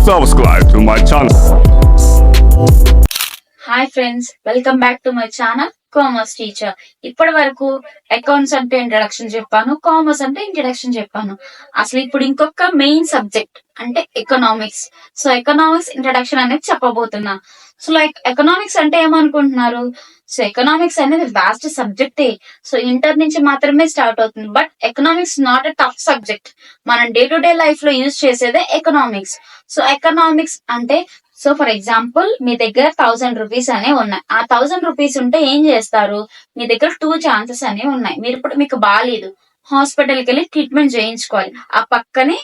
subscribe to my channel. Hi friends, welcome back to my channel commerce teacher. ఇప్పటి వరకు accounts అంటే introduction చెప్పాను, commerce అంటే introduction చెప్పాను. అసలు ఇప్పుడు ఇంకొక మెయిన్ సబ్జెక్ట్ అంటే ఎకనామిక్స్. సో ఎకనామిక్స్ ఇంట్రడక్షన్ అనేది చెప్పబోతున్నా. సో లైక్ ఎకనామిక్స్ అంటే ఏమనుకుంటున్నారు? సో ఎకనామిక్స్ అనేది లాస్ట్ సబ్జెక్టే. సో ఇంటర్ నుంచి మాత్రమే స్టార్ట్ అవుతుంది. But economics not a tough subject. మనం డే టు డే లైఫ్ లో యూజ్ చేసేదే ఎకనామిక్స్. సో ఎకనామిక్స్ అంటే, సో ఫర్ ఎగ్జాంపుల్ మీ దగ్గర 1000 రూపీస్ అనేవి ఉన్నాయి. ఆ 1000 రూపీస్ ఉంటే ఏం చేస్తారు? మీ దగ్గర 2 ఛాన్సెస్ అనేవి ఉన్నాయి. మీరు ఇప్పుడు మీకు బాగాలేదు, హాస్పిటల్కి వెళ్ళి ట్రీట్మెంట్ చేయించుకోవాలి. ఆ పక్కనే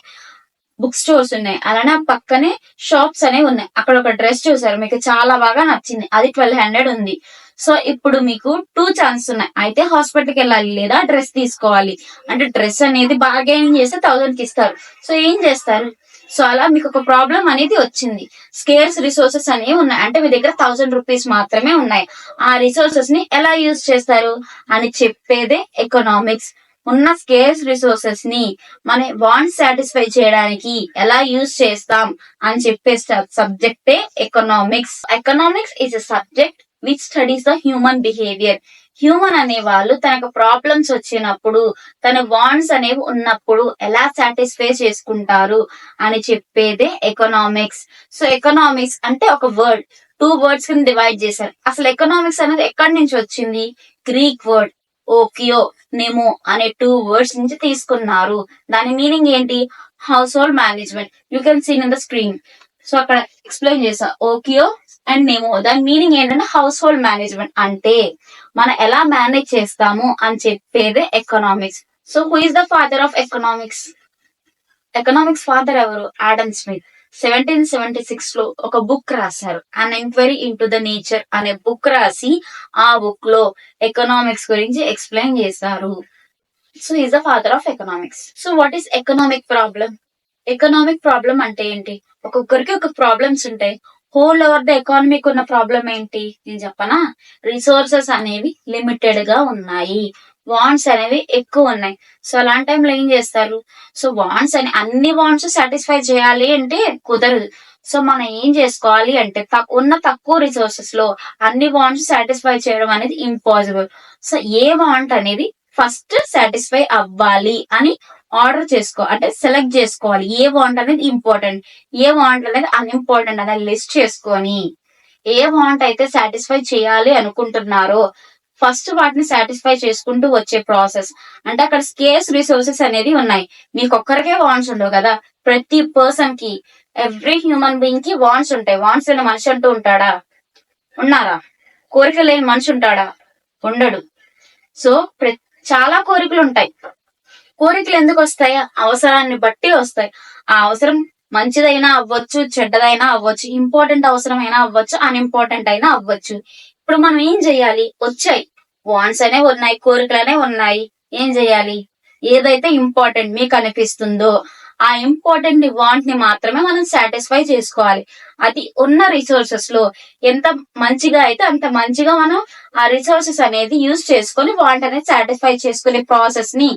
బుక్ స్టోర్స్ ఉన్నాయి, అలానే ఆ పక్కనే షాప్స్ అనేవి ఉన్నాయి. అక్కడ ఒక డ్రెస్ చూసారు, మీకు చాలా బాగా నచ్చింది, అది 1200 ఉంది. సో ఇప్పుడు మీకు 2 ఛాన్సెస్ ఉన్నాయి. అయితే హాస్పిటల్కి వెళ్ళాలి లేదా డ్రెస్ తీసుకోవాలి. అంటే డ్రెస్ అనేది బార్గెనింగ్ చేస్తే 1000 కి ఇస్తారు. సో ఏం చేస్తారు? సో అలా మీకు ఒక ప్రాబ్లం అనేది వచ్చింది. స్కేర్స్ రిసోర్సెస్ అనేవి ఉన్నాయి, అంటే మీ దగ్గర 1000 రూపీస్ మాత్రమే ఉన్నాయి. ఆ రిసోర్సెస్ ని ఎలా యూజ్ చేస్తారు అని చెప్పేదే ఎకనామిక్స్. ఉన్న స్కేర్స్ రిసోర్సెస్ ని మన వాంట్స్ సాటిస్ఫై చేయడానికి ఎలా యూజ్ చేస్తాం అని చెప్పే సబ్జెక్టే economics. Economics is a subject which studies the human behaviour. Human అనే వాళ్ళు తనకు ప్రాబ్లమ్స్ వచ్చినప్పుడు, తన వాంట్స్ అనేవి ఉన్నప్పుడు ఎలా సాటిస్ఫై చేసుకుంటారు అని చెప్పేదే ఎకనామిక్స్. సో ఎకనామిక్స్ అంటే ఒక వర్డ్, 2 వర్డ్స్ కింద డివైడ్ చేశారు. అసలు ఎకనామిక్స్ అనేది ఎక్కడి నుంచి వచ్చింది? గ్రీక్ వర్డ్ ఓకియో, నెమో అనే 2 వర్డ్స్ నుంచి తీసుకున్నారు. దాని మీనింగ్ ఏంటి? House hold management. You can scene in the screen. So అక్కడ ఎక్స్ప్లెయిన్ చేసా, ఓకియో అండ్ నెమో. దాని మీనింగ్ ఏంటంటే హౌస్ హోల్డ్ మేనేజ్మెంట్, అంటే మనం ఎలా మేనేజ్ చేస్తాము అని చెప్పేదే economics. So who is the father of economics? Economics father ఎవరు? Adam Smith. 1776 లో ఒక బుక్ రాశారు, an enquiry into the nature అనే బుక్ రాసి ఆ బుక్ లో ఎకనామిక్స్ గురించి ఎక్స్ప్లెయిన్ చేశారు. So is the father of economics. So what is economic problem? Economic problem అంటే ఏంటి? ఒక్కొక్కరికి ఒక ప్రాబ్లమ్స్ ఉంటాయి. హోల్ ఓవర్ ద ఎకానమీకి ఉన్న ప్రాబ్లం ఏంటి నేను చెప్పనా? రిసోర్సెస్ అనేవి లిమిటెడ్ గా ఉన్నాయి, వాంట్స్ అనేవి ఎక్కువ ఉన్నాయి. సో అలాంటి టైంలో ఏం చేస్తారు? సో వాంట్స్ అని అన్ని వాంట్స్ సాటిస్ఫై చేయాలి అంటే కుదరదు. సో మనం ఏం చేసుకోవాలి అంటే ఉన్న తక్కువ రిసోర్సెస్ లో అన్ని వాంట్స్ సాటిస్ఫై చేయడం అనేది ఇంపాసిబుల్. సో ఏ వాంట్ అనేది ఫస్ట్ సాటిస్ఫై అవ్వాలి అని ఆర్డర్ అంటే సెలెక్ట్ చేసుకోవాలి. ఏ వాంట్ అనేది ఇంపార్టెంట్, ఏ వాంట్ అనేది అన్ఇంపార్టెంట్ అనేది లిస్ట్ చేసుకొని ఏ వాంట్ అయితే సాటిస్ఫై చేయాలి అనుకుంటున్నారో ఫస్ట్ వాటిని సాటిస్ఫై చేసుకుంటూ వచ్చే ప్రాసెస్. అంటే అక్కడ స్కేర్స్ రిసోర్సెస్ అనేది ఉన్నాయి. మీకు ఒక్కరికే వాంట్స్ ఉండవు కదా, ప్రతి పర్సన్ కి, ఎవ్రీ హ్యూమన్ బీయింగ్ కి వాంట్స్ ఉంటాయి. వాంట్స్ లేని మనిషి అంటూ ఉంటాడా? ఉన్నారా? కోరిక లేని మనిషి ఉంటాడా? ఉండడు. సో చాలా కోరికలు ఉంటాయి. కోరికలు ఎందుకు వస్తాయి? అవసరాన్ని బట్టి వస్తాయి. ఆ అవసరం మంచిదైనా అవ్వచ్చు, చెడ్డదైనా అవ్వచ్చు, ఇంపార్టెంట్ అవసరం అయినా అవ్వచ్చు, అన్ఇంపార్టెంట్ అయినా అవ్వచ్చు. ఇప్పుడు మనం ఏం చెయ్యాలి? వచ్చాయి వాంట్స్ అనేవి ఉన్నాయి, కోరికలు అనేవి ఉన్నాయి. ఏం చెయ్యాలి? ఏదైతే ఇంపార్టెంట్ మీకు అనిపిస్తుందో ఆ ఇంపార్టెంట్ వాంట్ ని మాత్రమే మనం సాటిస్ఫై చేసుకోవాలి. అది ఉన్న రిసోర్సెస్ లో ఎంత మంచిగా అయితే అంత మంచిగా మనం ఆ రిసోర్సెస్ అనేది యూజ్ చేసుకొని వాంట్ అనేది సాటిస్ఫై చేసుకునే ప్రాసెస్ ని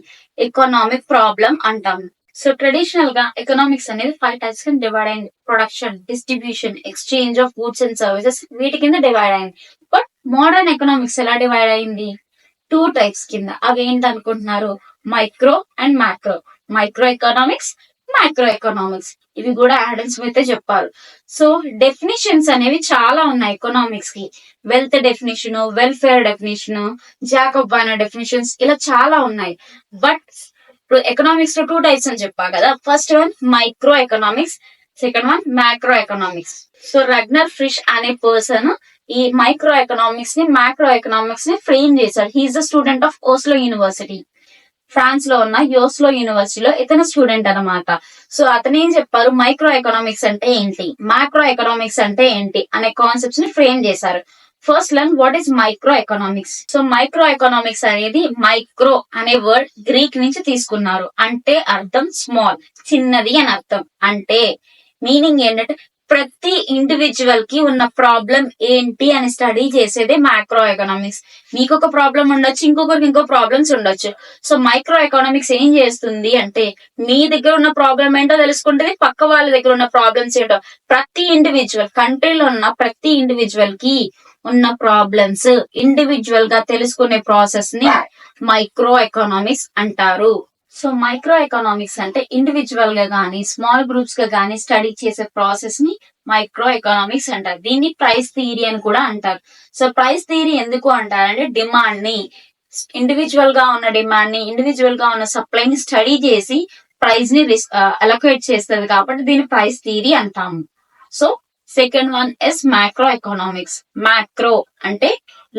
ఎకనామిక్ ప్రాబ్లం అంటాం. సో ట్రెడిషనల్ గా ఎకనామిక్స్ అనేది 5 టైప్స్ కింద డివైడ్ అయింది. Production, distribution, exchange of goods and services, వీటి కింద డివైడ్ అయింది. బట్ మోడర్న్ ఎకనామిక్స్ ఎలా డివైడ్ అయింది? 2 టైప్స్ కింద. అవి ఏంటి అనుకుంటున్నారు? Micro and macro. Micro economics, micro economics. ఇవి కూడా ఆడమ్ స్మిత్ చెప్పారు. సో డెఫినిషన్స్ అనేవి చాలా ఉన్నాయి ఎకనామిక్స్ కి. Wealth definition, welfare definition, Jacob definitions, ఇలా చాలా ఉన్నాయి. బట్ ఇప్పుడు ఎకనామిక్స్ లో 2 టైప్స్ అని చెప్పా కదా. First one micro economics, second one macro economics. So Ragnar Frisch అనే పర్సన్ ఈ మైక్రో ఎకనామిక్స్ ని, మ్యాక్రో ఎకనామిక్స్ ని ఫ్రేమ్ చేశాడు. He is the student of Oslo university. France లో ఉన్న యోస్లో యూనివర్సిటీలో ఇతను స్టూడెంట్ అనమాట. సో అతను ఏం చెప్పారు? మైక్రో ఎకనామిక్స్ అంటే ఏంటి, మైక్రో ఎకనామిక్స్ అంటే ఏంటి అనే కాన్సెప్ట్స్ ని ఫ్రేమ్ చేశారు. First learn what is micro economics. So micro economics అనేది మైక్రో అనే వర్డ్ గ్రీక్ నుంచి తీసుకున్నారు. అంటే అర్థం స్మాల్, చిన్నది అని అర్థం. అంటే మీనింగ్ ఏంటంటే ప్రతి ఇండివిజువల్ కి ఉన్న ప్రాబ్లం ఏంటి అని స్టడీ చేసేదే మైక్రో ఎకనామిక్స్. మీకు ఒక ప్రాబ్లం ఉండొచ్చు, ఇంకొకరికి ఇంకో ప్రాబ్లమ్స్ ఉండొచ్చు. సో మైక్రో ఎకనామిక్స్ ఏం చేస్తుంది అంటే మీ దగ్గర ఉన్న ప్రాబ్లం ఏంటో తెలుసుకుంటది, పక్క వాళ్ళ దగ్గర ఉన్న ప్రాబ్లమ్స్ ఏంటో. ప్రతి ఇండివిజువల్ కంట్రీలో ఉన్న ప్రతి ఇండివిజువల్ కి ఉన్న ప్రాబ్లమ్స్ ఇండివిజువల్ గా తెలుసుకునే ప్రాసెస్ ని మైక్రో ఎకనామిక్స్ అంటారు. సో మైక్రో ఎకనామిక్స్ అంటే ఇండివిజువల్ గా గానీ స్మాల్ గ్రూప్స్ గా గానీ స్టడీ చేసే ప్రాసెస్ ని మైక్రో ఎకనామిక్స్ అంటారు. దీన్ని ప్రైస్ థియరీ అని కూడా అంటారు. సో ప్రైస్ థియరీ ఎందుకు అంటారంటే డిమాండ్ ని, ఇండివిజువల్ గా ఉన్న డిమాండ్ ని, ఇండివిజువల్ గా ఉన్న సప్లై ని స్టడీ చేసి ప్రైస్ ని అలొకేట్ చేస్తుంది కాబట్టి దీన్ని ప్రైస్ థియరీ అంటాము. So second one is micro economics. Micro అంటే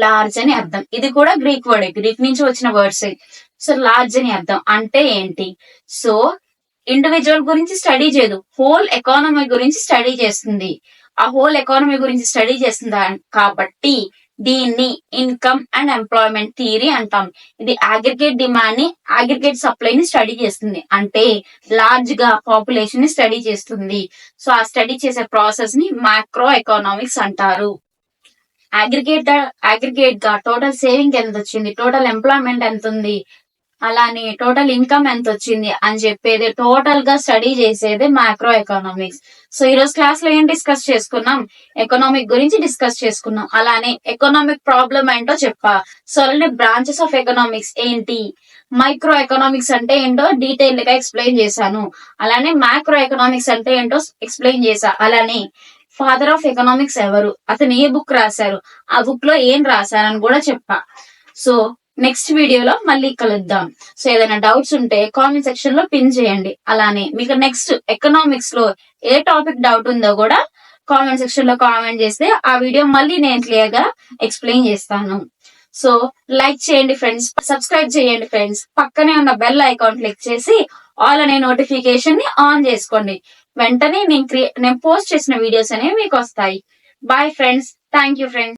లార్జ్ అని అర్థం. ఇది కూడా గ్రీక్ వర్డ్, గ్రీక్ నుంచి వచ్చిన వర్డ్స్. సో లార్జ్ అని అర్థం అంటే ఏంటి? సో ఇండివిజువల్ గురించి స్టడీ చేయదు, హోల్ ఎకానమీ గురించి స్టడీ చేస్తుంది. ఆ హోల్ ఎకానమీ గురించి స్టడీ చేస్తుంది కాబట్టి దీన్ని ఇన్కమ్ అండ్ ఎంప్లాయ్మెంట్ థియరీ అంటాం. ఇది అగ్రిగేట్ డిమాండ్ ని, అగ్రిగేట్ సప్లై ని స్టడీ చేస్తుంది. అంటే లార్జ్ గా పాపులేషన్ ని స్టడీ చేస్తుంది. సో ఆ స్టడీ చేసే ప్రాసెస్ ని మైక్రో ఎకనామిక్స్ అంటారు. అగ్రిగేట్ గా టోటల్ సేవింగ్ ఎంత వచ్చింది, టోటల్ ఎంప్లాయ్మెంట్ ఎంత ఉంది, అలానే టోటల్ ఇన్కమ్ ఎంత వచ్చింది అని చెప్పేది టోటల్ గా స్టడీ చేసేది మైక్రో ఎకనామిక్స్. సో ఈ రోజు క్లాస్ లో ఏం డిస్కస్ చేసుకున్నాం? ఎకనామిక్ గురించి డిస్కస్ చేసుకున్నాం. అలానే ఎకనామిక్ ప్రాబ్లం ఏంటో చెప్పా. సో అలానే బ్రాంచెస్ ఆఫ్ ఎకనామిక్స్ ఏంటి, మైక్రో ఎకనామిక్స్ అంటే ఏంటో డీటెయిల్ గా ఎక్స్ప్లెయిన్ చేశాను. అలానే మైక్రో ఎకనామిక్స్ అంటే ఏంటో ఎక్స్ప్లెయిన్ చేశా. అలానే ఫాదర్ ఆఫ్ ఎకనామిక్స్ ఎవరు, అతను ఏ బుక్ రాశారు, ఆ బుక్ లో ఏం రాశారని కూడా చెప్పా. సో నెక్స్ట్ వీడియోలో మళ్ళీ కలుద్దాం. సో ఏదైనా డౌట్స్ ఉంటే కామెంట్ సెక్షన్ లో పిన్ చేయండి. అలానే మీకు నెక్స్ట్ ఎకనామిక్స్ లో ఏ టాపిక్ డౌట్ ఉందో కూడా కామెంట్ సెక్షన్ లో కామెంట్ చేస్తే ఆ వీడియో మళ్ళీ నేను క్లియర్ గా ఎక్స్ప్లెయిన్ చేస్తాను. సో లైక్ చేయండి ఫ్రెండ్స్, సబ్స్క్రైబ్ చేయండి ఫ్రెండ్స్, పక్కనే ఉన్న బెల్ ఐకాన్ క్లిక్ చేసి ఆల్ అనే నోటిఫికేషన్ ని ఆన్ చేసుకోండి. వెంటనే నేను పోస్ట్ చేసిన వీడియోస్ అనేవి మీకు వస్తాయి. Bye friends, thank you friends.